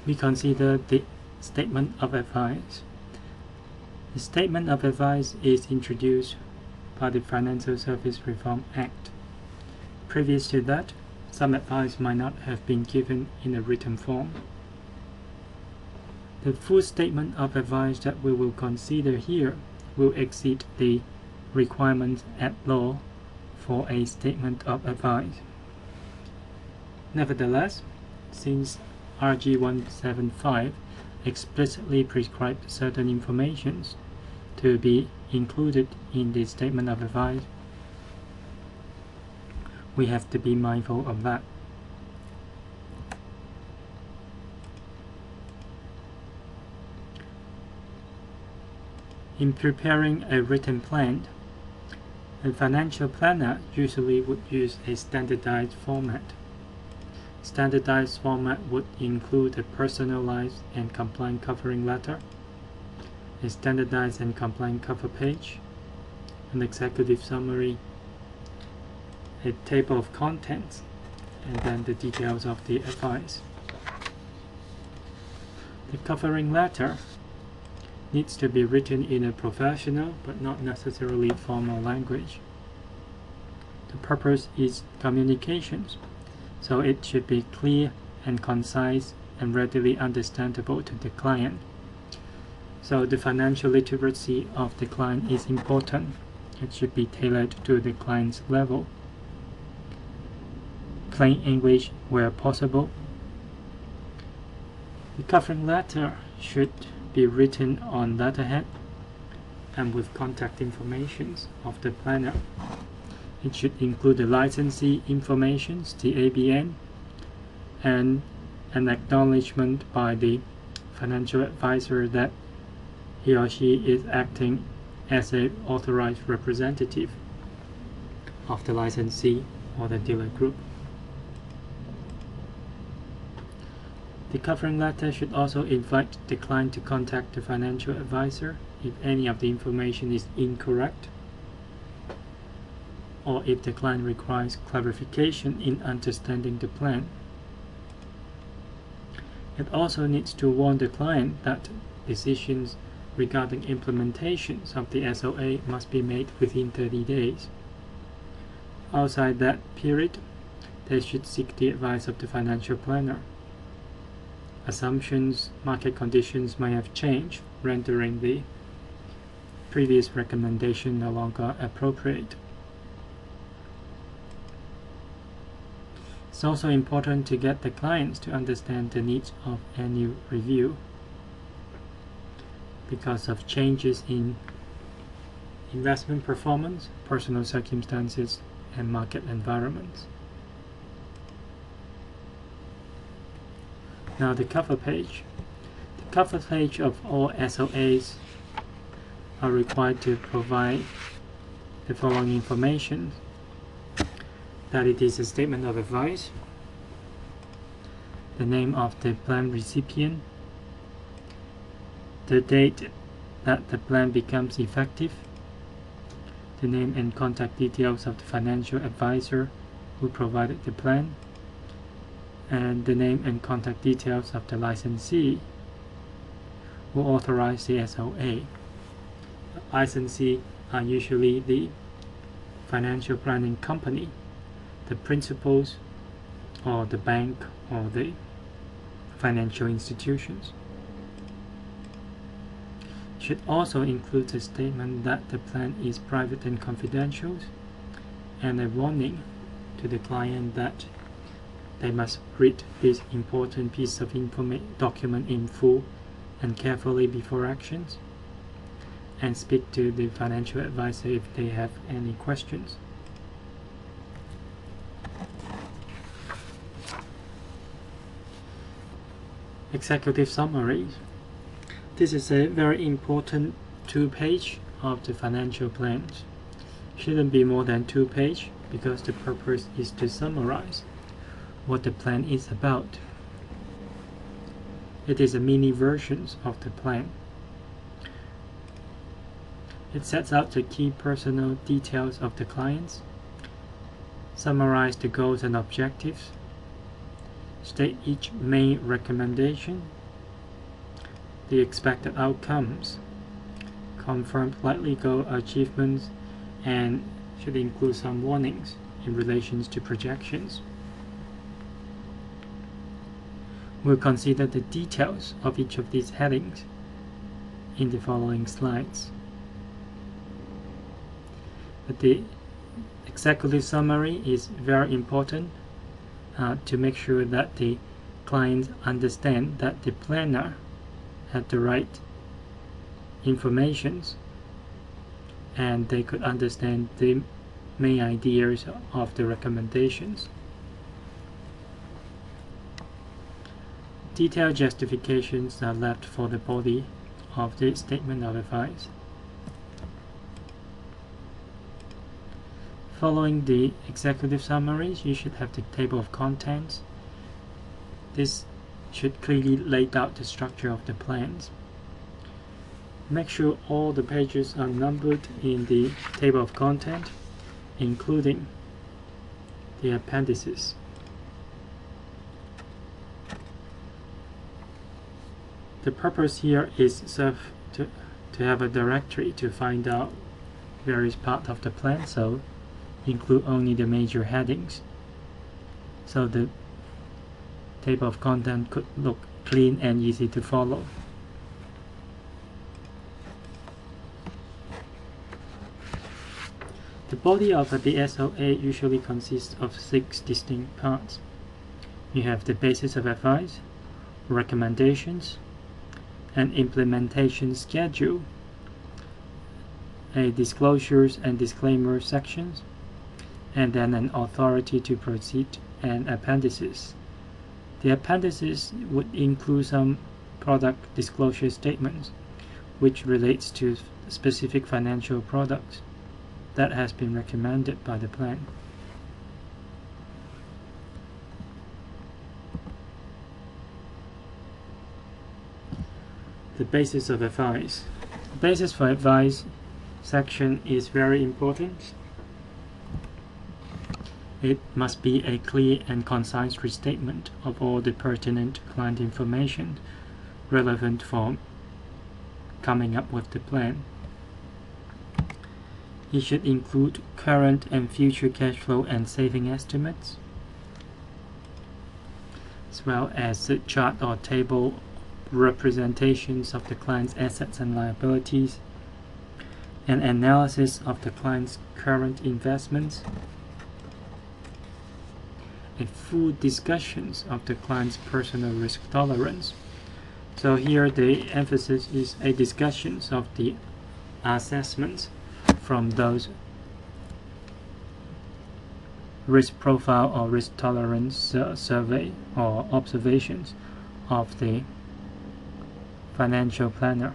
we consider the Statement of Advice. The Statement of Advice is introduced by the Financial Service Reform Act. Previous to that, some advice might not have been given in a written form. The full statement of advice that we will consider here will exceed the requirements at law for a statement of advice. Nevertheless, since RG 175 explicitly prescribed certain information to be included in the statement of advice, we have to be mindful of that. In preparing a written plan, a financial planner usually would use a standardized format. Standardized format would include a personalized and compliant covering letter, a standardized and compliant cover page, an executive summary, a table of contents, and then the details of the advice. The covering letter needs to be written in a professional but not necessarily formal language. The purpose is communications, so it should be clear and concise and readily understandable to the client. So the financial literacy of the client is important. It should be tailored to the client's level. Plain English where possible. The covering letter should be written on letterhead and with contact information of the planner. It should include the licensee information, the ABN, and an acknowledgement by the financial advisor that he or she is acting as an authorized representative of the licensee or the dealer group. The covering letter should also invite the client to contact the financial advisor if any of the information is incorrect, or if the client requires clarification in understanding the plan. It also needs to warn the client that decisions regarding implementations of the SOA must be made within 30 days. Outside that period, they should seek the advice of the financial planner. Assumptions, market conditions may have changed, rendering the previous recommendation no longer appropriate. It's also important to get the clients to understand the needs of annual review because of changes in investment performance, personal circumstances, and market environments. Now the cover page. The cover page of all SOAs are required to provide the following information: that it is a statement of advice, the name of the plan recipient, the date that the plan becomes effective, the name and contact details of the financial advisor who provided the plan, and the name and contact details of the licensee who authorized the SOA. Licensee are usually the financial planning company, the principals, or the bank, or the financial institutions. Should also include a statement that the plan is private and confidential, and a warning to the client that they must read this important piece of document in full and carefully before actions, and speak to the financial advisor if they have any questions. Executive summaries. This is a very important 2-page of the financial plans. Shouldn't be more than 2 pages because the purpose is to summarize what the plan is about. It is a mini version of the plan. It sets out the key personal details of the clients, summarize the goals and objectives, State each main recommendation, the expected outcomes, confirmed likely goal achievements, and should include some warnings in relation to projections. We'll consider the details of each of these headings in the following slides. But the executive summary is very important to make sure that the clients understand that the planner had the right information and they could understand the main ideas of the recommendations. Detailed justifications are left for the body of the statement of advice. Following the executive summaries, you should have the table of contents. This should clearly lay out the structure of the plans. Make sure all the pages are numbered in the table of content, including the appendices. The purpose here is to have a directory to find out various parts of the plan, so include only the major headings. So the table of content could look clean and easy to follow. The body of the SOA usually consists of 6 distinct parts. You have the basis of advice, recommendations, an implementation schedule, a disclosures and disclaimer sections, and then an authority to proceed and appendices. The appendices would include some product disclosure statements, which relates to specific financial products that has been recommended by the plan. The basis of advice. The basis for advice section is very important. It must be a clear and concise restatement of all the pertinent client information relevant for coming up with the plan. It should include current and future cash flow and saving estimates, as well as a chart or table representations of the client's assets and liabilities, an analysis of the client's current investments, a full discussions of the client's personal risk tolerance. So here the emphasis is a discussions of the assessments from those risk profile or risk tolerance survey or observations of the financial planner.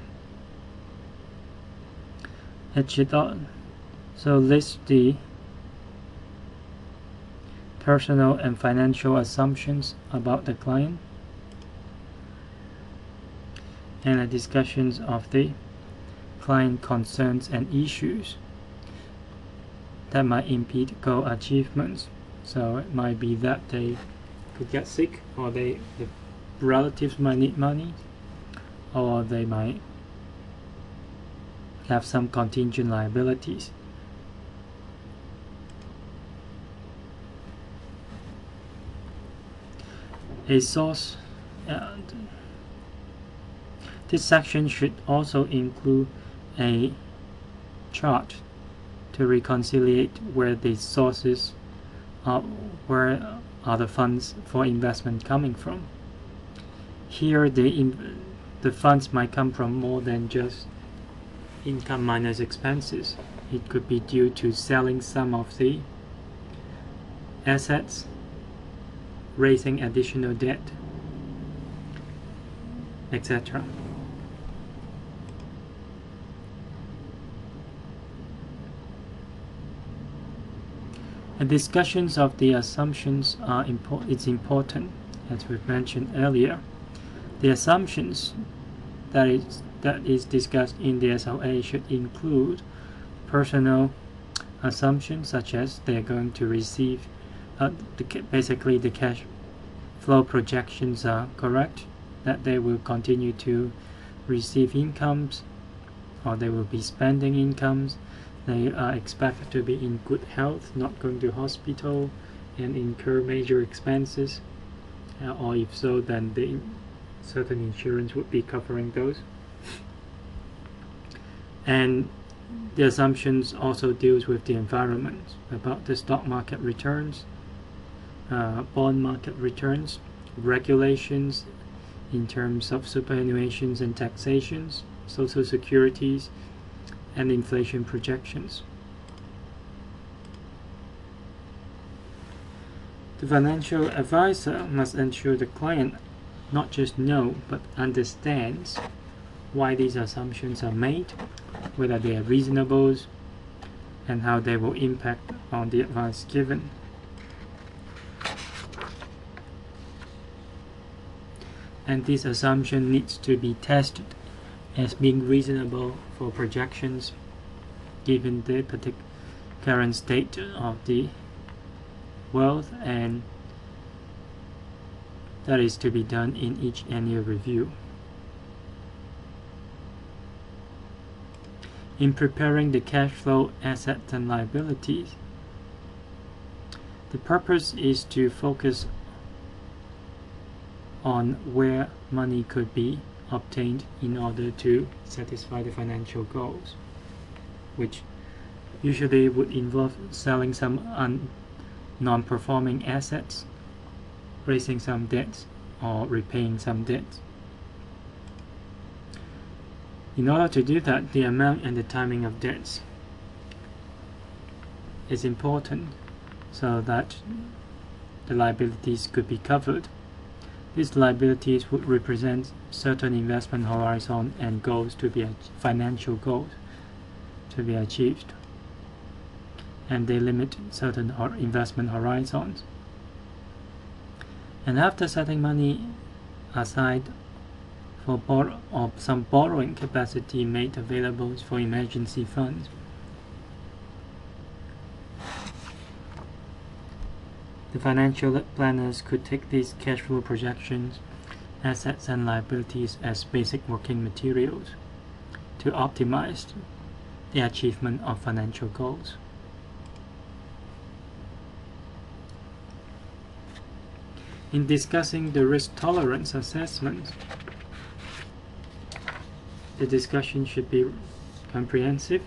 It should also list the personal and financial assumptions about the client and a discussions of the client concerns and issues that might impede goal achievements. So it might be that they could get sick, or the relatives might need money, or they might have some contingent liabilities. A source. This section should also include a chart to reconcile where the sources are, where are the funds for investment coming from. Here the funds might come from more than just income minus expenses. It could be due to selling some of the assets, raising additional debt, etc. And discussions of the assumptions are important, as we've mentioned earlier. The assumptions that is discussed in the SOA should include personal assumptions, such as they are going to receive basically the cash flow projections are correct, that they will continue to receive incomes, or they will be spending incomes, they are expected to be in good health, not going to hospital and incur major expenses, or if so, then certain insurance would be covering those. And the assumptions also deals with the environment, about the stock market returns, bond market returns, regulations in terms of superannuations and taxations, social securities, and inflation projections. The financial advisor must ensure the client not just know but understands why these assumptions are made, whether they are reasonable, and how they will impact on the advice given. And this assumption needs to be tested as being reasonable for projections given the current state of the world, and that is to be done in each annual review. In preparing the cash flow, assets, and liabilities, the purpose is to focus on where money could be obtained in order to satisfy the financial goals, which usually would involve selling some non-performing assets, raising some debts, or repaying some debts. In order to do that, the amount and the timing of debts is important so that the liabilities could be covered. These liabilities would represent certain investment horizon and goals to be financial goals to be achieved, and they limit certain investment horizons. And after setting money aside for some borrowing capacity made available for emergency funds, the financial planners could take these cash flow projections, assets and liabilities as basic working materials to optimize the achievement of financial goals. In discussing the risk tolerance assessment, the discussion should be comprehensive.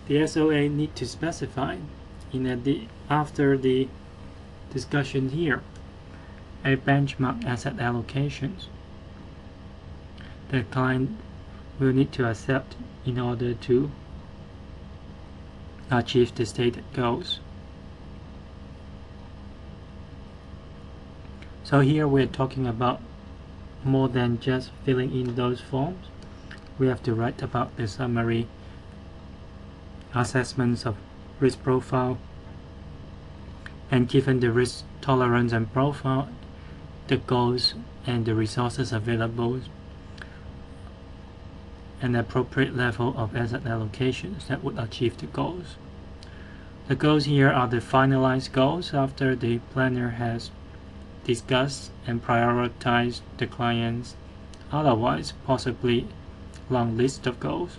The SOA need to specify after the discussion here a benchmark asset allocations the client will need to accept in order to achieve the stated goals. So here we're talking about more than just filling in those forms. We have to write about the summary assessments of risk profile, and given the risk tolerance and profile, the goals and the resources available, an appropriate level of asset allocations that would achieve the goals. The goals here are the finalized goals after the planner has discussed and prioritized the client's otherwise possibly long list of goals.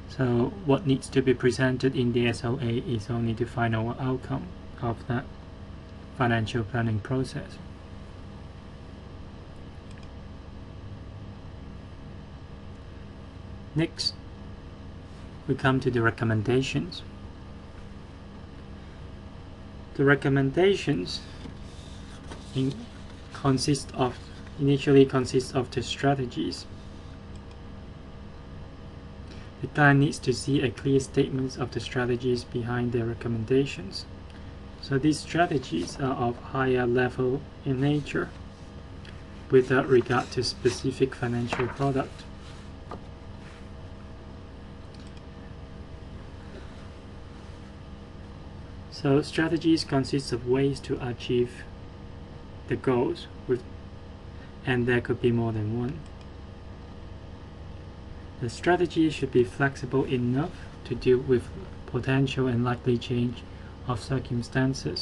So what needs to be presented in the SOA is only the final outcome of that financial planning process. Next, we come to the recommendations. The recommendations initially consist of the strategies. The client needs to see a clear statement of the strategies behind their recommendations. So these strategies are of higher level in nature without regard to specific financial product. So strategies consist of ways to achieve the goals, and there could be more than one. The strategy should be flexible enough to deal with potential and likely change of circumstances.